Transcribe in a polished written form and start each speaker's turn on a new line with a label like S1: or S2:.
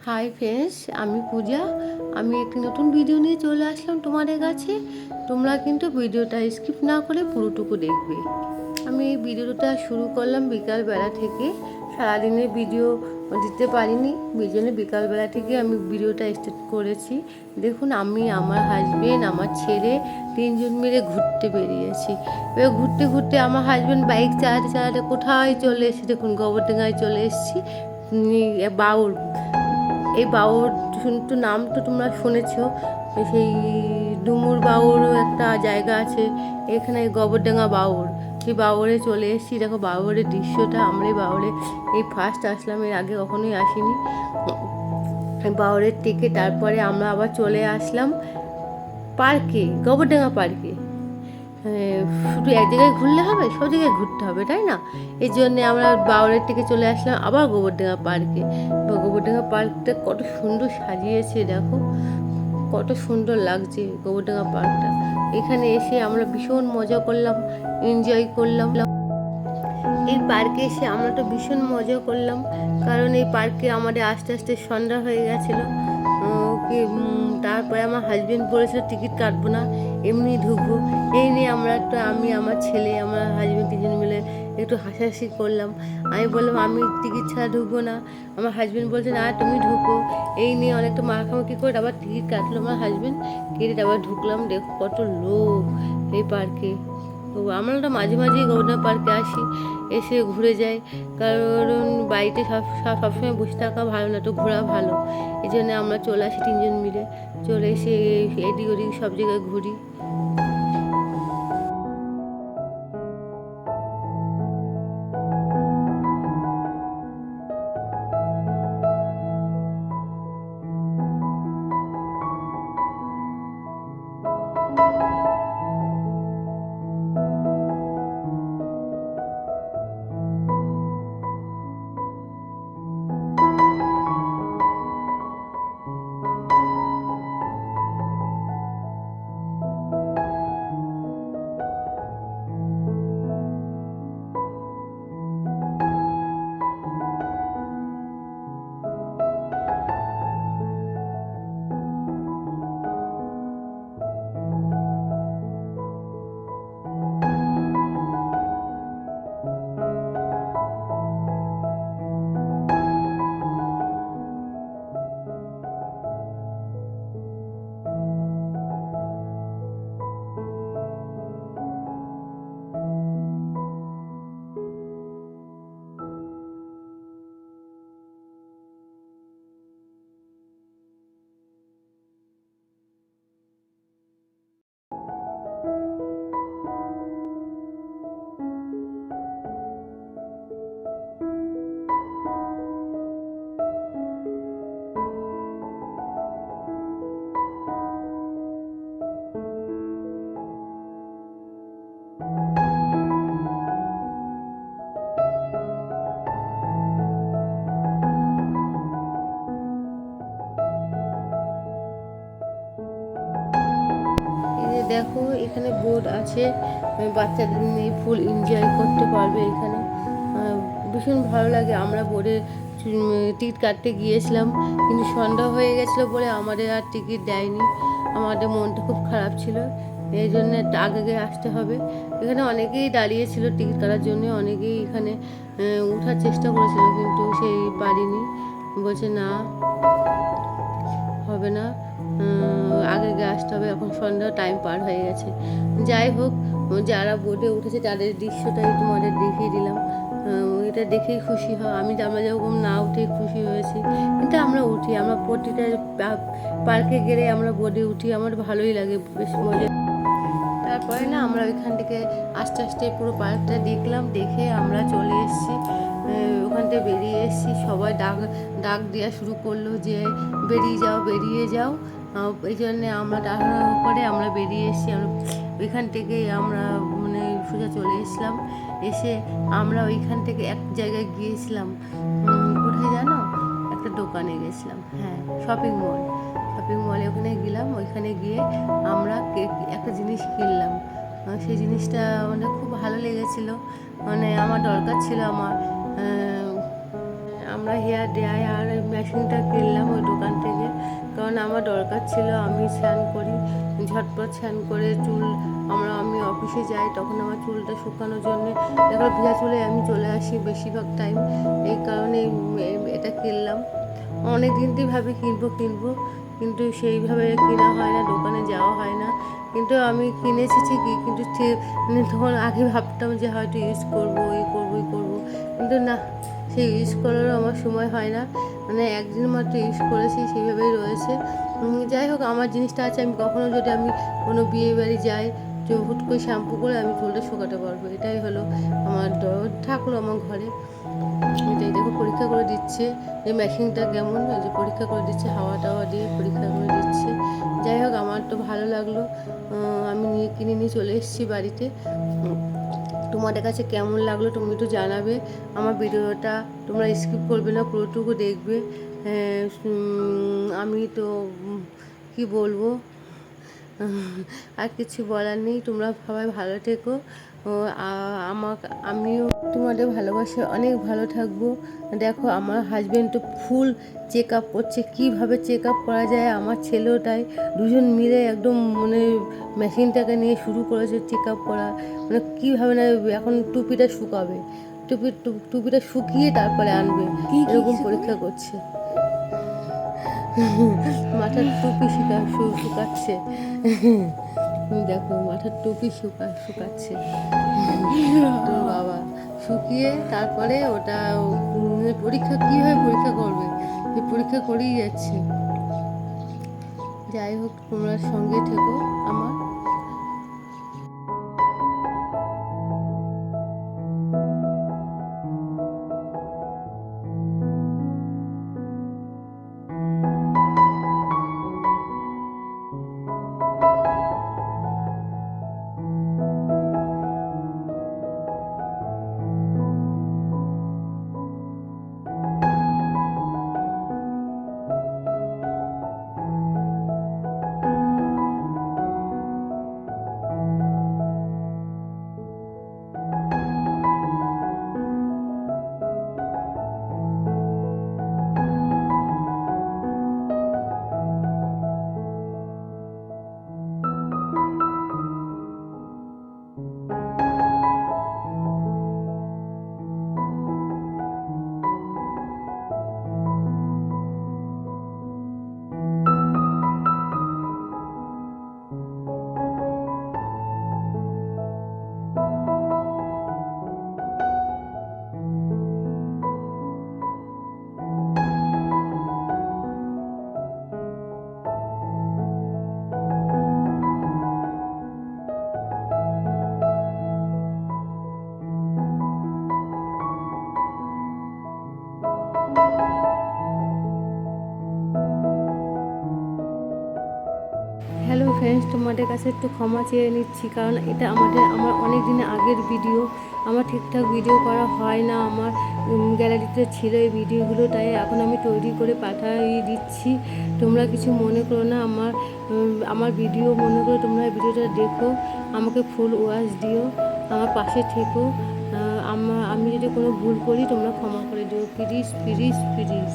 S1: Hi friends, আমি পূজা। আমি একটি নতুন ভিডিও নিয়ে চলে আসলাম তোমাদের কাছে। তোমরা কিন্তু ভিডিওটা স্কিপ না করে পুরোটুকু দেখবে। আমি এই ভিডিওটা শুরু করলাম বিকালবেলা থেকে। সারাদিনের ভিডিও দিতে পারিনি, এই জন্য বিকালবেলা থেকে আমি ভিডিওটা স্টার্ট করেছি। দেখুন, আমি, আমার হাজবেন্ড, আমার ছেলে তিনজন মিলে ঘুরতে বেরিয়েছি। এবার ঘুরতে ঘুরতে আমার হাজবেন্ড বাইক চালাতে চালাতে কোথায় চলে এসেছি, দেখুন গোবরডাঙ্গায় চলে এসেছি। বাউর, এই বাউর কিন্তু নাম তো তোমরা শুনেছো। সেই ডুমুর বাউরও একটা জায়গা আছে এখানে, গোবরডাঙ্গা বাউর। সেই বাউরে চলে এসেছি। দেখো বাউরের দৃশ্যটা। আমরা এই বাউরে এই ফার্স্ট আসলাম, এর আগে কখনোই আসিনি। বাউরের থেকে তারপরে আমরা আবার চলে আসলাম পার্কে, গোবরডাঙ্গা পার্কে। শুধু এক জায়গায় ঘুরলে হবে, সব জায়গায় ঘুরতে হবে, তাই না? এই জন্যে আমরা বাউরের থেকে চলে আসলাম আবার গোবরডাঙ্গা পার্কে। গোবরডাঙ্গা পার্কটা কত সুন্দর সাজিয়েছে, দেখো কত সুন্দর লাগছে গোবরডাঙ্গা পার্কটা। এখানে এসে আমরা ভীষণ মজা করলাম, এনজয় করলাম। এই পার্কে এসে আমরা তো ভীষণ মজা করলাম, কারণ এই পার্কে আমাদের আস্তে আস্তে সন্ধ্যা হয়ে গেছিলো। তারপরে আমার হাজবেন্ড বলেছিল টিকিট কাটবো না, এমনি ঢুকবো। এই নিয়ে আমরা একটু, আমি, আমার ছেলে, আমার হাজবেন্ড তিনজন মিলে একটু হাসাহাসি করলাম। আমি বললাম আমি টিকিট ছাড়া ঢুকবো না। আমার হাজবেন্ড বলছে না তুমি ঢুকো। এই নিয়ে অনেকটা মাখামাখি করে আবার টিকিট কাটলো আমার হাজবেন্ড, কেটে আবার ঢুকলাম। দেখো কত লোক এই পার্কে। তো আমরা তো মাঝে মাঝেই গভর্নর পার্কে আসি, এসে ঘুরে যাই, কারণ বাড়িতে সবসময় বসে থাকা ভালো না, তো ঘোরা ভালো। এই জন্য আমরা চলে আসি তিনজন মিলে, চলে এসে এদিক ওদিক সব জায়গায় ঘুরি। দেখো এখানে বোট আছে, বাচ্চাদের নিয়ে ফুল এনজয় করতে পারবে এখানে। ভীষণ ভালো লাগে। আমরা বোটে টিকিট কাটতে গিয়েছিলাম, কিন্তু সন্ধ্যা হয়ে গেছিলো বলে আমাদের আর টিকিট দেয়নি। আমাদের মনটা খুব খারাপ ছিল, এই জন্য আগে আগে আসতে হবে। এখানে অনেকেই দাঁড়িয়েছিল টিকিট কাটার জন্য, অনেকেই এখানে ওঠার চেষ্টা করেছিল, কিন্তু সেই পারিনি। বলছে না, হবে না, আগে আগে আসতে হবে, এখন সন্ধ্যা টাইম পার হয়ে গেছে। যাই হোক, যারা বোটে উঠেছে তাদের দৃশ্যটাই তোমাদের দেখিয়ে দিলাম। এটা দেখেই খুশি হয়। আমরা যেরকম না উঠে খুশি হয়েছি, কিন্তু আমরা উঠি। আমরা প্রতিটা পার্কে গেলে আমরা বোটে উঠি, আমার ভালোই লাগে, বেশ মজা। তারপরে না আমরা ওইখান থেকে আস্তে আস্তে পুরো পার্কটা দেখলাম, দেখে আমরা চলে এসেছি। ওখান থেকে বেরিয়ে এসেছি, সবাই ডাক ডাক দেওয়া শুরু করলো যে বেরিয়ে যাও বেরিয়ে যাও। এই জন্যে আমরা তাড়াহুড়ো করে আমরা বেরিয়ে এসেছি। আমরা ওইখান থেকে আমরা মানে সোজা চলে এসলাম। এসে আমরা ওইখান থেকে এক জায়গায় গিয়েছিলাম, কোথায় জানো, একটা দোকানে গেছিলাম, হ্যাঁ শপিং মলে ওখানে গেলাম। ওইখানে গিয়ে আমরা একটা জিনিস কিনলাম। সেই জিনিসটা খুব ভালো লেগেছিলো, আমার দরকার ছিল। আমরা হেয়ার ড্রায়ার মেশিনটা কিনলাম ওই দোকান থেকে, কারণ আমার দরকার ছিল। আমি স্নান করি, ঝটপট স্নান করে চুল আমি অফিসে যাই, তখন আমার চুলটা শুকানোর জন্যে দেখো ভেজা চুলে আমি চলে আসি বেশিরভাগ টাইম। এই কারণে এটা কিনলাম। অনেক দিন থেকে ভাবি কিনবো কিন্তু সেইভাবে কেনা হয় না, দোকানে যাওয়া হয় না। কিন্তু আমি কিনেছি ঠিকই, কিন্তু তখন আগে ভাবতাম যে হয়তো ইউজ করবো, এই করবো, কিন্তু না, সেই ইউজ করারও আমার সময় হয় না। মানে একদিন মাত্র ইউজ করেছি, সেইভাবেই রয়েছে। যাই হোক, আমার জিনিসটা আছে, আমি কখনো যদি আমি কোনো বিয়ে বাড়ি যাই, তো হুট করে শ্যাম্পু করে আমি চুলটা শুকাতে পারবো। এটাই হলো আমার থাকলো আমার ঘরে। এটাই দেখো পরীক্ষা করে দিচ্ছে যে মেশিনটা কেমন, এই যে পরীক্ষা করে দিচ্ছে, হাওয়া টাওয়া দিয়ে পরীক্ষা করে দিচ্ছে। যাই হোক, আমার তো ভালো লাগলো। আমি কিনে নিয়ে চলে এসেছি বাড়িতে। তোমাদের কাছে কেমন লাগলো তুমি একটু জানাবে। আমার ভিডিওটা তোমরা স্কিপ করবে না, পুরোটুকু দেখবে। আমি তো কি বলবো, আর কিছু বলার নেই। তোমরা সবাই ভালো থেকো। আমিও তোমাদের ভালোবাসে অনেক ভালো থাকবো। দেখো আমার হাজব্যান্ড তো ফুল চেক আপ করছে, কীভাবে চেক আপ করা যায়। আমার ছেলেও তাই, দুজন মিলে একদম মানে মেশিনটাকে নিয়ে শুরু করেছে চেক আপ করা। মানে কীভাবে না, এখন টুপিটা শুকাবে, টুপিটা শুকিয়ে তারপরে আনবে, এরকম পরীক্ষা করছে। মাথার টুপি শুকাচ্ছে। দেখো মাথার টুপি শুকাচ্ছে তোর বাবা, শুকিয়ে তারপরে ওটা পরীক্ষা কীভাবে পরীক্ষা করবে, পরীক্ষা করেই যাচ্ছে। যাই হোক, তোমরা সঙ্গে থেকো আমার। হ্যালো ফ্রেন্ডস, তোমাদের কাছে একটু ক্ষমা চেয়ে নিচ্ছি, কারণ এটা আমার অনেক দিনের আগের ভিডিও। আমার ঠিকঠাক ভিডিও করা হয় না, আমার গ্যালারিতে ছিল এই ভিডিওগুলো, তাই এখন আমি তৈরি করে পাঠিয়ে দিচ্ছি। তোমরা কিছু মনে করো না, আমার ভিডিও মনে করে তোমরা ভিডিওটা দেখো, আমাকে ফুল ওয়াচ দিও, আমার পাশে থেকো। আমি যদি কোনো ভুল করি তোমরা ক্ষমা করে দিও, প্লিজ প্লিজ প্লিজ।